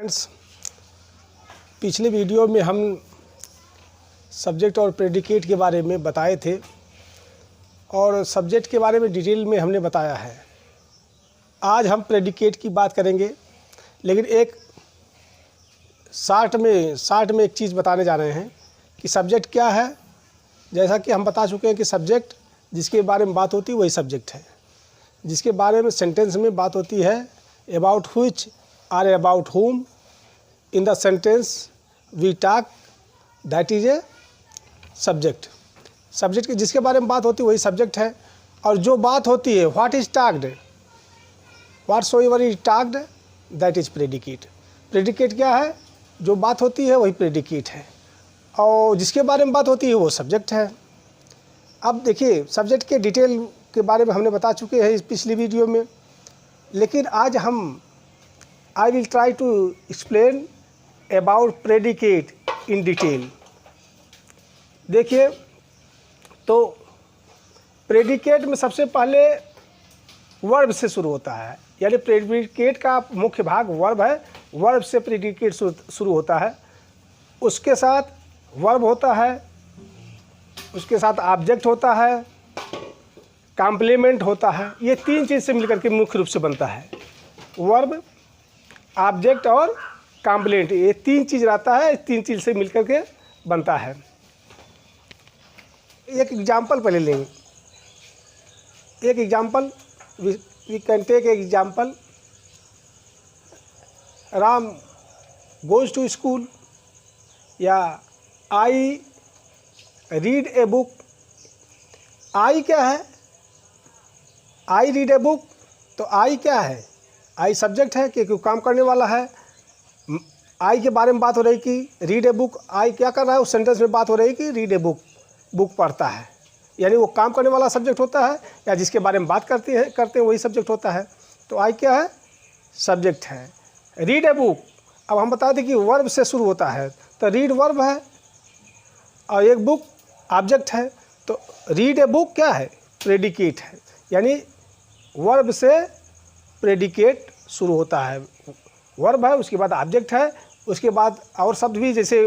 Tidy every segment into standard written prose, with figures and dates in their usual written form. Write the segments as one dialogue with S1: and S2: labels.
S1: Friends, पिछले video में हम सब्जेक्ट और प्रेडिकेट के बारे में बताए थे और सब्जेक्ट के बारे में डिटेल में हमने बताया है। आज हम प्रेडिकेट की बात करेंगे, लेकिन एक शार्ट में एक चीज़ बताने जा रहे हैं कि सब्जेक्ट क्या है। जैसा कि हम बता चुके हैं कि सब्जेक्ट जिसके बारे में बात होती है वही सब्जेक्ट है। जिसके बारे में सेंटेंस में बात होती है about which are about whom in the sentence we talk, that is a subject। Subject की जिसके बारे में बात होती है वही सब्जेक्ट है। और जो बात होती है what is talked, whatsoever is talked, that is predicate। Predicate क्या है? जो बात होती है वही प्रेडिकेट है और जिसके बारे में बात होती है वो सब्जेक्ट है। अब देखिए, सब्जेक्ट के डिटेल के बारे में हमने बता चुके हैं इस पिछली वीडियो में, लेकिन आज I will try to explain about predicate in detail। देखिए, तो प्रेडिकेट में सबसे पहले वर्ब से शुरू होता है, यानी प्रेडिकेट का मुख्य भाग वर्ब है। वर्ब से प्रेडिकेट शुरू होता है, उसके साथ वर्ब होता है, उसके साथ ऑब्जेक्ट होता है, कॉम्प्लीमेंट होता है। ये तीन चीज़ से मिलकर के मुख्य रूप से बनता है। वर्ब, ऑब्जेक्ट और कॉम्प्लीमेंट, ये तीन चीज़ रहता है। इस तीन चीज़ से मिलकर के बनता है। एक एग्जाम्पल पहले लेंगे। एक example, we can take example, Ram goes to school, या I read a book. I क्या है? I read a book. तो आई क्या है? आई सब्जेक्ट है क्योंकि काम करने वाला है। आई के बारे में बात हो रही कि रीड ए बुक। आई क्या कर रहा है? उस सेंटेंस में बात हो रही कि रीड ए बुक, बुक पढ़ता है, यानी वो काम करने वाला सब्जेक्ट होता है, या जिसके बारे में बात करते हैं वही सब्जेक्ट होता है। तो आई क्या है? सब्जेक्ट है। रीड ए बुक, अब हम बता दें कि वर्ब से शुरू होता है, तो रीड वर्ब है और एक बुक ऑब्जेक्ट है। तो रीड ए बुक क्या है? प्रेडिकेट है, यानी वर्ब से प्रेडिकेट शुरू होता है। वर्ब है, उसके बाद ऑब्जेक्ट है, उसके बाद और शब्द भी, जैसे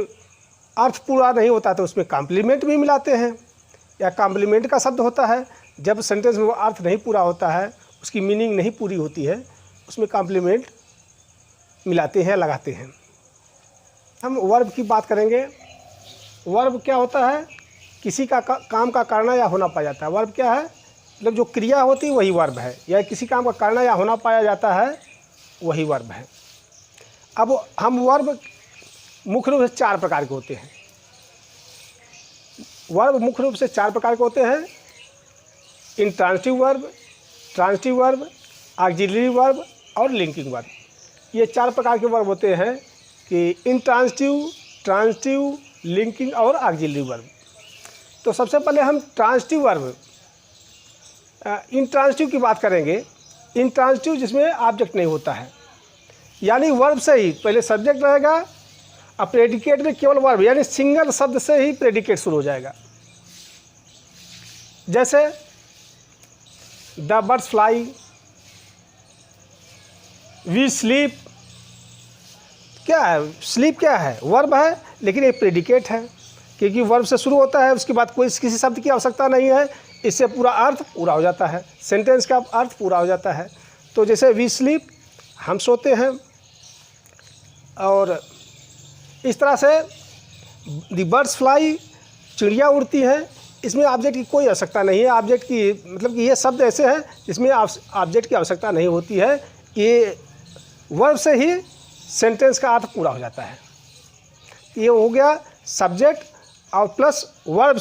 S1: अर्थ पूरा नहीं होता तो उसमें कॉम्प्लीमेंट भी मिलाते हैं, या कॉम्प्लीमेंट का शब्द होता है जब सेंटेंस में वो अर्थ नहीं पूरा होता है, उसकी मीनिंग नहीं पूरी होती है, उसमें कॉम्प्लीमेंट मिलाते हैं, लगाते हैं। हम वर्ब की बात करेंगे। वर्ब क्या होता है? किसी का काम का करना या होना पाया जाता है। वर्ब क्या है? मतलब जो क्रिया होती है वही वर्ब है, या किसी काम का करना या होना पाया जाता है वही वर्ब है। अब हम वर्ब मुख्य रूप से चार प्रकार के होते हैं। वर्ब मुख्य रूप से चार प्रकार के होते हैं। Intransitive verb, transitive verb, auxiliary verb और लिंकिंग वर्ब। ये चार प्रकार के वर्ब होते हैं कि इंट्रांसिटिव, ट्रांसिटिव, लिंकिंग और ऑक्सिलरी वर्ब। तो सबसे पहले हम ट्रांसिटिव वर्ब, इंट्रांसिटिव की बात करेंगे। इंट्रांसिटिव जिसमें ऑब्जेक्ट नहीं होता है, यानी वर्ब से ही पहले सब्जेक्ट रहेगा और प्रेडिकेट में केवल वर्ब, यानी सिंगल शब्द से ही प्रेडिकेट शुरू हो जाएगा। जैसे the birds fly, we sleep. क्या है? स्लीप क्या है? वर्ब है, लेकिन एक प्रेडिकेट है क्योंकि वर्ब से शुरू होता है, उसके बाद कोई किसी शब्द की आवश्यकता नहीं है, इससे पूरा अर्थ पूरा हो जाता है, सेंटेंस का अर्थ पूरा हो जाता है। तो जैसे वी स्लीप, हम सोते हैं, और इस तरह से द बर्ड्स फ्लाई, चिड़िया उड़ती हैं। इसमें ऑब्जेक्ट की कोई आवश्यकता नहीं है। ऑब्जेक्ट की मतलब कि ये शब्द ऐसे हैं जिसमें ऑब्जेक्ट की आवश्यकता नहीं होती है, ये वर्ब से ही सेंटेंस का अर्थ पूरा हो जाता है। ये हो गया सब्जेक्ट, और प्लस वर्ब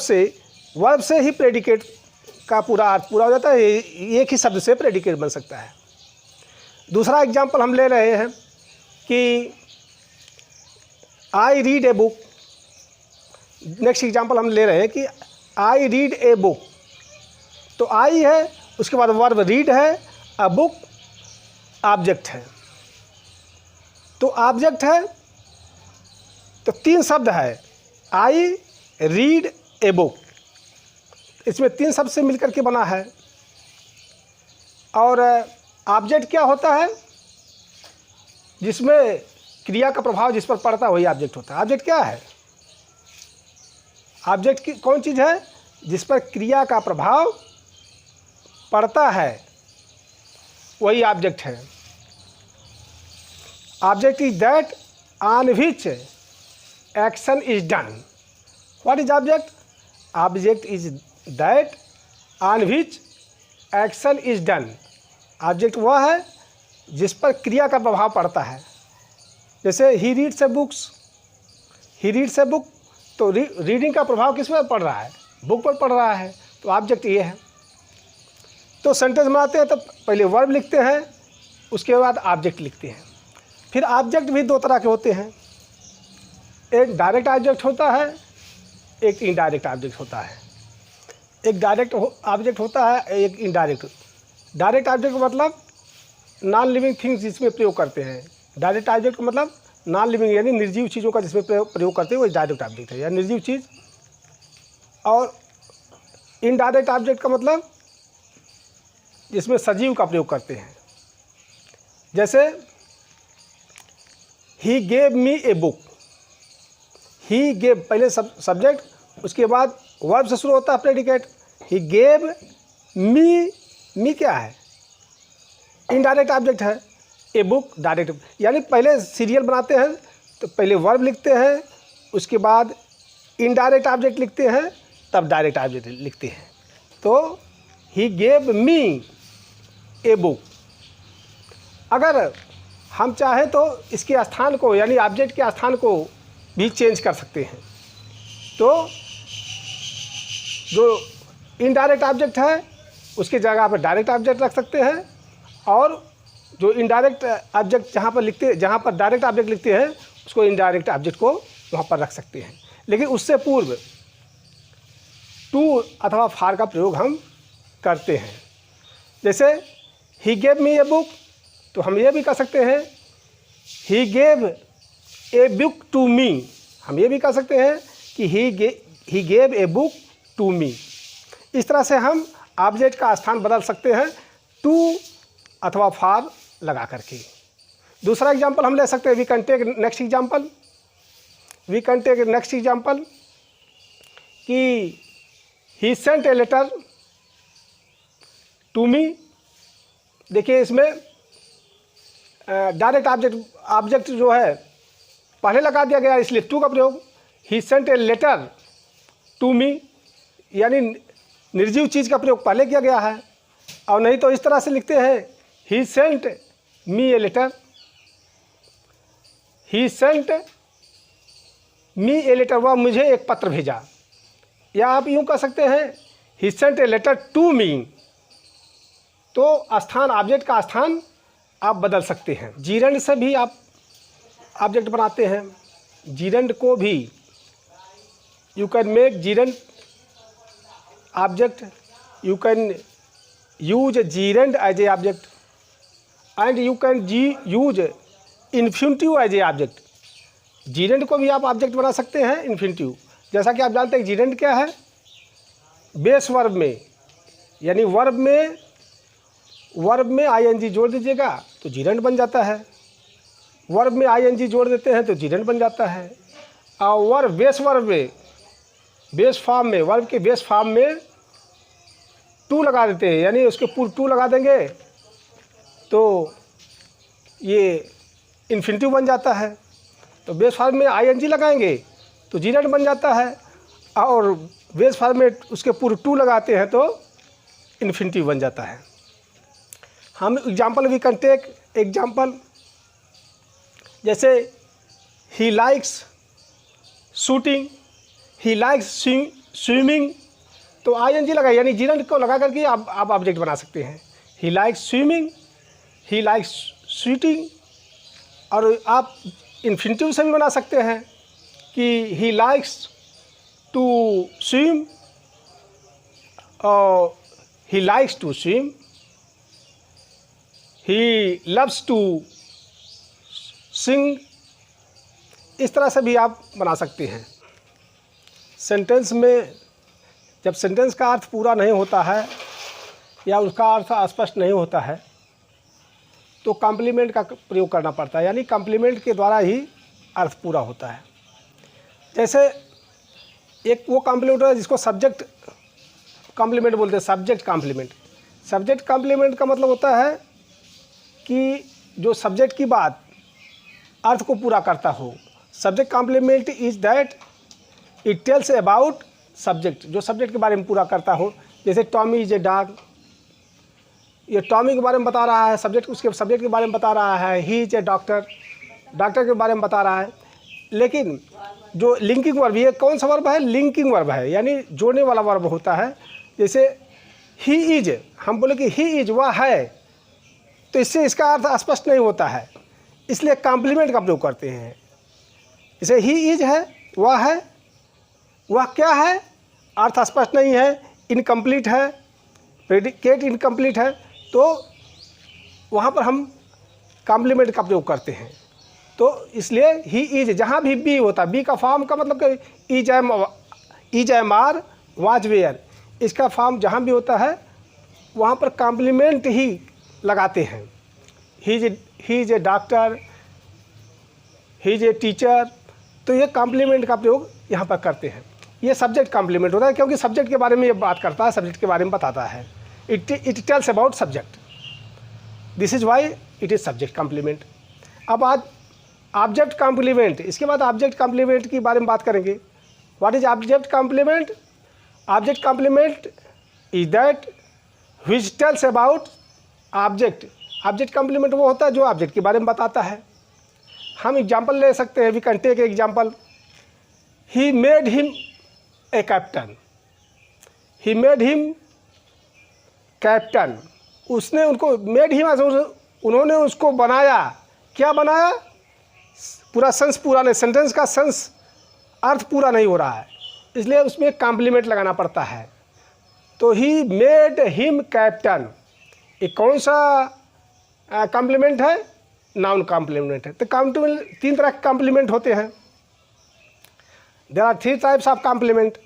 S1: से ही प्रेडिकेट का पूरा अर्थ पूरा हो जाता है। एक ही शब्द से प्रेडिकेट बन सकता है। दूसरा एग्जाम्पल हम ले रहे हैं कि आई read a book. Next example हम ले रहे हैं कि आई रीड ए बुक। तो आई है, उसके बाद वर्ब रीड है, अ बुक ऑब्जेक्ट है। तो ऑब्जेक्ट है तो तीन शब्द है, आई रीड ए बुक, इसमें तीन शब्द से मिलकर के बना है। और ऑब्जेक्ट क्या होता है? जिसमें क्रिया का प्रभाव जिस पर पड़ता है वही ऑब्जेक्ट होता है। ऑब्जेक्ट क्या है? ऑब्जेक्ट की कौन चीज़ है? जिस पर क्रिया का प्रभाव पड़ता है वही ऑब्जेक्ट है। Object is that on which action is done. What is object? Object is that on which action is done. Object वह है जिस पर क्रिया का प्रभाव पड़ता है। जैसे he reads A books, he reads A book, तो रीडिंग का प्रभाव किस पर पड़ रहा है? बुक पर पड़ रहा है, तो ऑब्जेक्ट ये है। तो सेंटेंस बनाते हैं तो पहले वर्ब लिखते हैं, उसके बाद ऑब्जेक्ट लिखते हैं। फिर ऑब्जेक्ट भी दो तरह के होते हैं, एक डायरेक्ट ऑब्जेक्ट होता है, एक इनडायरेक्ट ऑब्जेक्ट होता है। एक डायरेक्ट ऑब्जेक्ट होता है, एक इनडायरेक्ट। डायरेक्ट ऑब्जेक्ट का मतलब नॉन लिविंग थिंग्स जिसमें प्रयोग करते हैं। डायरेक्ट ऑब्जेक्ट का मतलब नॉन लिविंग यानी निर्जीव चीज़ों का जिसमें प्रयोग करते हैं वो डायरेक्ट ऑब्जेक्ट है या निर्जीव चीज़। और इनडायरेक्ट ऑब्जेक्ट का मतलब जिसमें सजीव का प्रयोग करते हैं। जैसे he gave me a book, he gave पहले सब्जेक्ट, उसके बाद वर्ब से शुरू होता है प्रेडिकेट। ही गेव मी, मी क्या है? इनडायरेक्ट ऑब्जेक्ट है। ए बुक डायरेक्ट, यानी पहले सीरियल बनाते हैं तो पहले वर्ब लिखते हैं, उसके बाद इनडायरेक्ट ऑब्जेक्ट लिखते हैं, तब डायरेक्ट ऑब्जेक्ट लिखते हैं। तो he gave me a book. अगर हम चाहें तो इसके स्थान को यानी ऑब्जेक्ट के स्थान को भी चेंज कर सकते हैं। तो जो इनडायरेक्ट ऑब्जेक्ट है उसकी जगह पर डायरेक्ट ऑब्जेक्ट रख सकते हैं, और जो इनडायरेक्ट ऑब्जेक्ट जहाँ पर डायरेक्ट ऑब्जेक्ट लिखते हैं उसको इनडायरेक्ट ऑब्जेक्ट को वहाँ पर रख सकते हैं। लेकिन उससे पूर्व टू अथवा फॉर का प्रयोग हम करते हैं। जैसे he gave me A book, तो हम ये भी कर सकते हैं he gave a book to me. हम ये भी कर सकते हैं कि he gave a book to me. इस तरह से हम ऑब्जेक्ट का स्थान बदल सकते हैं टू अथवा फॉर लगा करके। दूसरा एग्जांपल हम ले सकते हैं, we can take next example. We can take next example कि he sent a letter to me. देखिए इसमें डायरेक्ट ऑब्जेक्ट जो है पहले लगा दिया गया, इसलिए टू का प्रयोग। He sent a letter to me यानी निर्जीव चीज़ का प्रयोग पहले किया गया है। और नहीं तो इस तरह से लिखते हैं he sent me a letter, he sent me a letter, वह मुझे एक पत्र भेजा। या आप यूँ कह सकते हैं he sent a letter to me. तो स्थान, ऑब्जेक्ट का स्थान आप बदल सकते हैं। जीरेंड से भी आप ऑब्जेक्ट बनाते हैं। जीरेंड को भी you can make gerund object, you can use gerund as a object and you can use infinitive as a object. Gerund को भी आप ऑब्जेक्ट बना सकते हैं इन्फिनिटिव। जैसा कि आप जानते हैं जीरेंड क्या है? बेस वर्ब में यानी वर्ब में आईएनजी जोड़ दीजिएगा तो जीरेंड बन जाता है। वर्ब में आईएनजी जोड़ देते हैं तो जीरेंड बन जाता है। और बेस वर्ब में, बेस फॉर्म में, वर्ब के बेस फॉर्म में टू लगा देते हैं, यानी उसके पूर्व टू लगा देंगे तो ये इन्फिनिटिव बन जाता है। तो बेस फॉर्म में आईएनजी लगाएंगे तो जीरेंड बन जाता है, और बेस फॉर्म में उसके पूर्व टू लगाते हैं तो इन्फिनिटिव बन जाता है। हम example we can take example, जैसे he likes shooting, he likes swimming, तो आईएनजी लगा यानी जीरेंड को लगा करके आप ऑब्जेक्ट बना सकते हैं। ही लाइक्स स्विमिंग, ही लाइक्स शूटिंग। और आप इन्फिनिटिव से भी बना सकते हैं कि ही लाइक्स टू स्विम और he likes to swim, he loves to sing. इस तरह से भी आप बना सकते हैं। सेंटेंस में जब सेंटेंस का अर्थ पूरा नहीं होता है या उसका अर्थ स्पष्ट नहीं होता है तो कॉम्प्लीमेंट का प्रयोग करना पड़ता है, यानी कॉम्प्लीमेंट के द्वारा ही अर्थ पूरा होता है। जैसे एक वो कॉम्प्लीमेंट है जिसको सब्जेक्ट कॉम्प्लीमेंट बोलते हैं, सब्जेक्ट कॉम्प्लीमेंट। सब्जेक्ट कॉम्प्लीमेंट का मतलब होता है कि जो सब्जेक्ट की बात अर्थ को पूरा करता हो। Subject complement is that it tells about subject, जो सब्जेक्ट के बारे में पूरा करता हो। जैसे टॉमी इज ए डॉग, ये टॉमी के बारे में बता रहा है, सब्जेक्ट उसके सब्जेक्ट के बारे में बता रहा है। He is a doctor, doctor के बारे में बता रहा है। लेकिन जो लिंकिंग वर्ब, ये कौन सा वर्ब है? लिंकिंग वर्ब है, यानी जोड़ने वाला वर्ब होता है। जैसे ही इज, हम बोले कि ही इज, वह है, तो इससे इसका अर्थ स्पष्ट नहीं होता है, इसलिए कॉम्प्लीमेंट का प्रयोग करते हैं। जैसे ही इज है, वह है, वह क्या है, अर्थ स्पष्ट नहीं है, इनकम्प्लीट है, प्रेडिकेट इनकम्प्लीट है, तो वहाँ पर हम कॉम्प्लीमेंट का प्रयोग करते हैं। तो इसलिए ही इज, जहाँ भी बी होता है, बी का फॉर्म का मतलब कि is am are was were, इसका फॉर्म जहाँ भी होता है वहाँ पर कॉम्प्लीमेंट ही लगाते हैं। He is a doctor, he is a teacher, तो ये कॉम्प्लीमेंट का प्रयोग यहाँ पर करते हैं। ये सब्जेक्ट कॉम्प्लीमेंट होता है, क्योंकि सब्जेक्ट के बारे में ये बात करता है, सब्जेक्ट के बारे में बताता है। It tells about subject, this is why it is subject complement. अब आज ऑब्जेक्ट कॉम्प्लीमेंट, इसके बाद ऑब्जेक्ट कॉम्प्लीमेंट के बारे में बात करेंगे। What is object complement? Object complement is that which tells about object. Object complement वो होता है जो ऑब्जेक्ट के बारे में बताता है। हम एग्जाम्पल ले सकते हैं, we can take example. He made him a captain, he made him captain, उसने उनको मेड हिम, उन्होंने उसको बनाया। क्या बनाया? पूरा सेंस पूरा नहीं, सेंटेंस का सेंस अर्थ पूरा नहीं हो रहा है, इसलिए उसमें कॉम्प्लीमेंट लगाना पड़ता है। तो ही मेड हिम कैप्टन, ये कौन सा कॉम्प्लीमेंट है? नाउन कॉम्प्लीमेंट है। तो कॉम्प्लीमेंट तीन तरह के कॉम्प्लीमेंट होते हैं। There are three types of complement.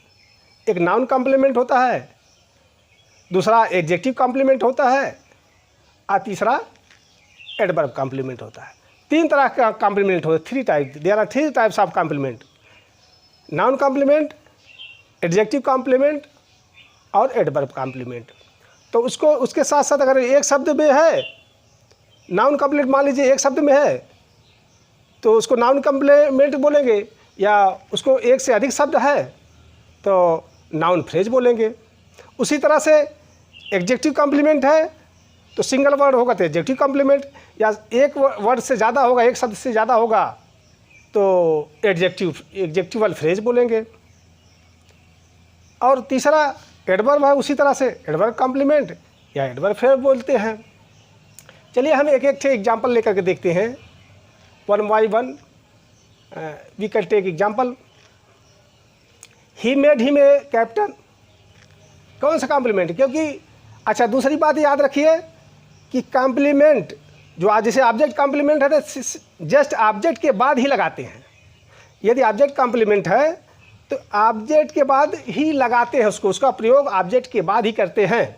S1: एक नाउन कॉम्प्लीमेंट होता है, दूसरा एडजेक्टिव कॉम्प्लीमेंट होता है, और तीसरा एडवर्ब कॉम्प्लीमेंट होता है। तीन तरह का कॉम्प्लीमेंट होता है, three type. There are three types of complement: noun complement, adjective complement और एडवर्ब कॉम्प्लीमेंट। तो उसको उसके साथ साथ अगर एक शब्द में है, नाउन कॉम्प्लीमेंट मान लीजिए एक शब्द में है, तो उसको नाउन कॉम्प्लीमेंट बोलेंगे, या उसको एक से अधिक शब्द है तो नाउन फ्रेज बोलेंगे। उसी तरह से एडजेक्टिव कॉम्प्लीमेंट है तो सिंगल वर्ड होगा तो एडजेक्टिव कॉम्प्लीमेंट, या एक वर्ड से ज़्यादा होगा, एक शब्द से ज़्यादा होगा तो एडजेक्टिवल फ्रेज बोलेंगे। और तीसरा एडवर्ब है, उसी तरह से एडवर्ब कॉम्प्लीमेंट या एडवर्ब फ्रेज बोलते हैं। चलिए हम एक एक एग्जाम्पल लेकर के देखते हैं, one by one. We can take example. He made him a captain, कौन सा कॉम्प्लीमेंट? क्योंकि अच्छा, दूसरी बात याद रखिए कि कॉम्प्लीमेंट जो आज जैसे ऑब्जेक्ट कॉम्प्लीमेंट है तो जस्ट ऑब्जेक्ट के बाद ही लगाते हैं। यदि ऑब्जेक्ट कॉम्प्लीमेंट है तो ऑब्जेक्ट के बाद ही लगाते हैं उसको, उसका प्रयोग ऑब्जेक्ट के बाद ही करते हैं।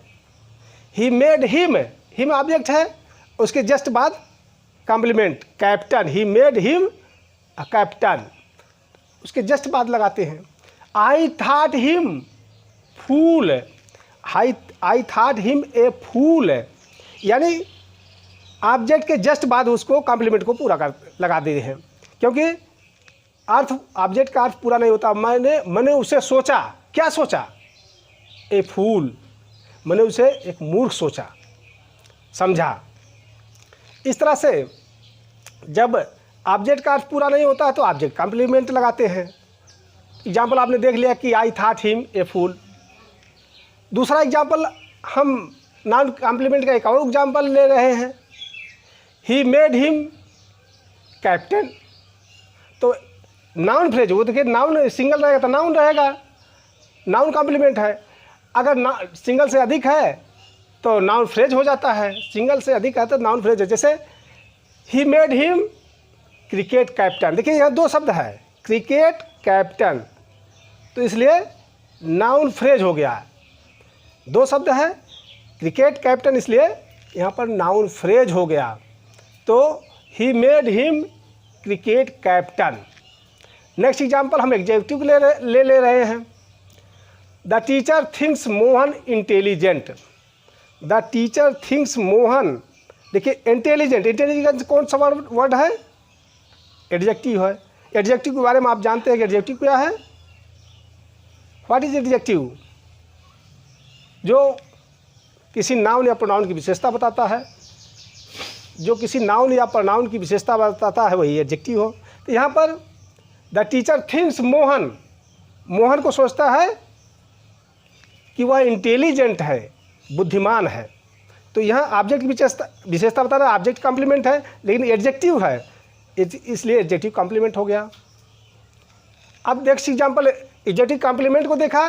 S1: He made him, him object है, उसके जस्ट बाद complement captain, he made him a captain, उसके जस्ट बाद लगाते हैं। I thought him fool, I thought him a fool, यानी ऑब्जेक्ट के जस्ट बाद उसको कॉम्प्लीमेंट को पूरा कर लगा देते हैं, क्योंकि अर्थ ऑब्जेक्ट का अर्थ पूरा नहीं होता। मैंने उसे सोचा, क्या सोचा? ए फूल, मैंने उसे एक मूर्ख सोचा, समझा। इस तरह से जब ऑब्जेक्ट का अर्थ पूरा नहीं होता है तो ऑब्जेक्ट कॉम्प्लीमेंट लगाते हैं। एग्जाम्पल आपने देख लिया कि आई थॉट हिम ए फूल। दूसरा एग्जाम्पल हम नाउन कॉम्प्लीमेंट का एक और एग्जाम्पल ले रहे हैं, ही मेड हिम कैप्टन। तो नाउन फ्रेज, वो देखिए नाउन सिंगल रहेगा तो नाउन रहेगा, नाउन कॉम्प्लीमेंट है। अगर सिंगल से अधिक है तो नाउन फ्रेज हो जाता है, सिंगल से अधिक है तो नाउन फ्रेज है। जैसे ही मेड हिम क्रिकेट कैप्टन, देखिए यहाँ दो शब्द है, क्रिकेट कैप्टन, तो इसलिए नाउन फ्रेज हो गया। दो शब्द है, क्रिकेट कैप्टन, इसलिए यहाँ पर नाउन फ्रेज हो गया। तो ही made him cricket captain. Next example हम एग्जेक्टिव ले रहे हैं। The teacher thinks Mohan intelligent. The teacher thinks Mohan, देखिए इंटेलिजेंट, इंटेलिजेंस कौन सा वर्ड है? एडजेक्टिव है। एडजेक्टिव के बारे में आप जानते हैं कि एडजेक्टिव क्या है? What is adjective? जो किसी नाउन या प्रोनाउन की विशेषता बताता है, जो किसी नाउन या प्रोनाउन की विशेषता बताता है, वही एडजेक्टिव हो। तो यहाँ पर the teacher thinks Mohan, Mohan को सोचता है कि वह इंटेलिजेंट है, बुद्धिमान है। तो यहाँ ऑब्जेक्ट की विशेषता बता रहा है, ऑब्जेक्ट कॉम्प्लीमेंट है, लेकिन एडजेक्टिव है, इसलिए एडजेक्टिव कॉम्प्लीमेंट हो गया। अब नेक्स्ट एग्जाम्पल, एडजेक्टिव कॉम्प्लीमेंट को देखा,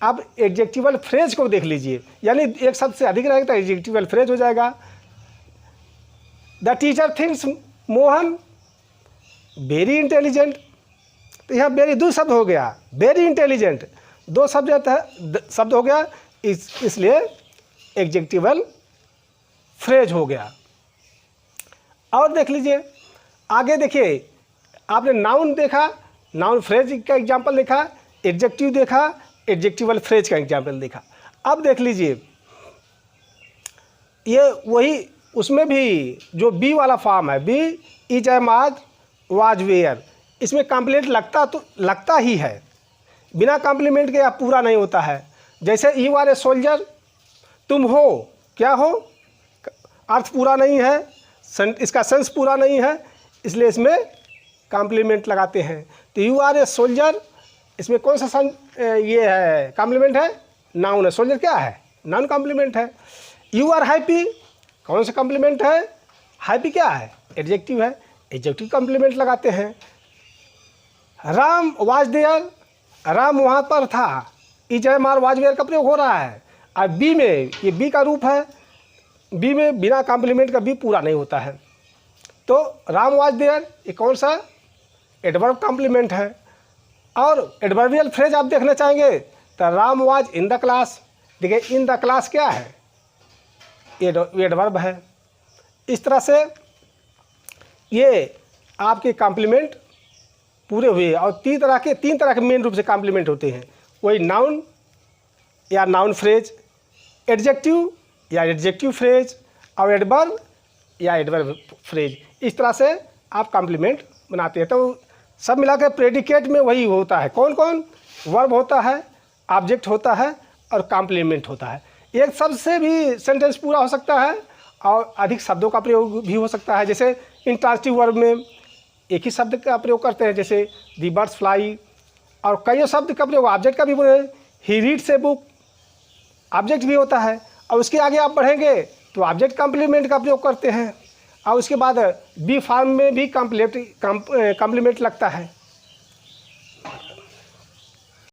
S1: अब एडजेक्टिवल फ्रेज को देख लीजिए, यानी एक शब्द से अधिक रहेगा तो एडजेक्टिवल फ्रेज हो जाएगा। The teacher thinks Mohan very intelligent, तो यहाँ वेरी दो शब्द हो गया, वेरी इंटेलिजेंट दो शब्द हो गया, इसलिए एडजेक्टिवल फ्रेज हो गया। और देख लीजिए आगे, देखिए आपने नाउन देखा, नाउन फ्रेज का एग्जाम्पल देखा, एडजेक्टिव देखा, एडजेक्टिवल फ्रेज का एग्जाम्पल देखा। अब देख लीजिए ये वही, उसमें भी जो बी वाला फॉर्म है, बी इज एम आज वाज वेयर, इसमें कॉम्प्लीमेंट लगता ही है, बिना कॉम्प्लीमेंट के आप पूरा नहीं होता है। जैसे यू आर ए सोल्जर, तुम हो, क्या हो, अर्थ पूरा नहीं है, इसका सेंस पूरा नहीं है, इसलिए इसमें कॉम्प्लीमेंट लगाते हैं। तो यू आर ए सोल्जर, इसमें कौन सा ये है, कॉम्प्लीमेंट है, नाउन है। सोल्जर क्या है, नाउन कॉम्प्लीमेंट है। यू आर हैप्पी, कौन सा कॉम्प्लीमेंट है, हैप्पी क्या है, एडजेक्टिव है, एडजेक्टिव कॉम्प्लीमेंट लगाते हैं। राम वाज देयर, राम वहाँ पर था, is am are was were का प्रयोग हो रहा है। और बी में, ये बी का रूप है, बी में बिना कॉम्प्लीमेंट का बी पूरा नहीं होता है। तो राम वाज देयर ये कौन सा, एडवर्ब कॉम्प्लीमेंट है। और एडवर्बियल फ्रेज आप देखना चाहेंगे तो Ram was in the class, देखिए इन द क्लास क्या है, एडवर्ब है। इस तरह से ये आपके कॉम्प्लीमेंट पूरे हुए। और तीन तरह के मेन रूप से कॉम्प्लीमेंट होते हैं, वही नाउन या नाउन फ्रेज, एडजेक्टिव या एडजेक्टिव फ्रेज, और एडवर्ब या एडवर्ब फ्रेज। इस तरह से आप कॉम्प्लीमेंट बनाते हैं। तो सब मिलाकर प्रेडिकेट में वही होता है, कौन कौन, वर्ब होता है, ऑब्जेक्ट होता है और कॉम्प्लीमेंट होता है। एक शब्द से भी सेंटेंस पूरा हो सकता है और अधिक शब्दों का प्रयोग भी हो सकता है। जैसे इंट्रांसिटिव वर्ब में एक ही शब्द का प्रयोग करते हैं, जैसे दी बर्ड्स फ्लाई, और कई शब्द का प्रयोग ऑब्जेक्ट का भी बोले, he reads a book, object भी होता है। और उसके आगे आप बढ़ेंगे तो ऑब्जेक्ट कॉम्प्लीमेंट का प्रयोग करते हैं, और उसके बाद बी फॉर्म में भी कॉम्प्लीमेंट लगता है।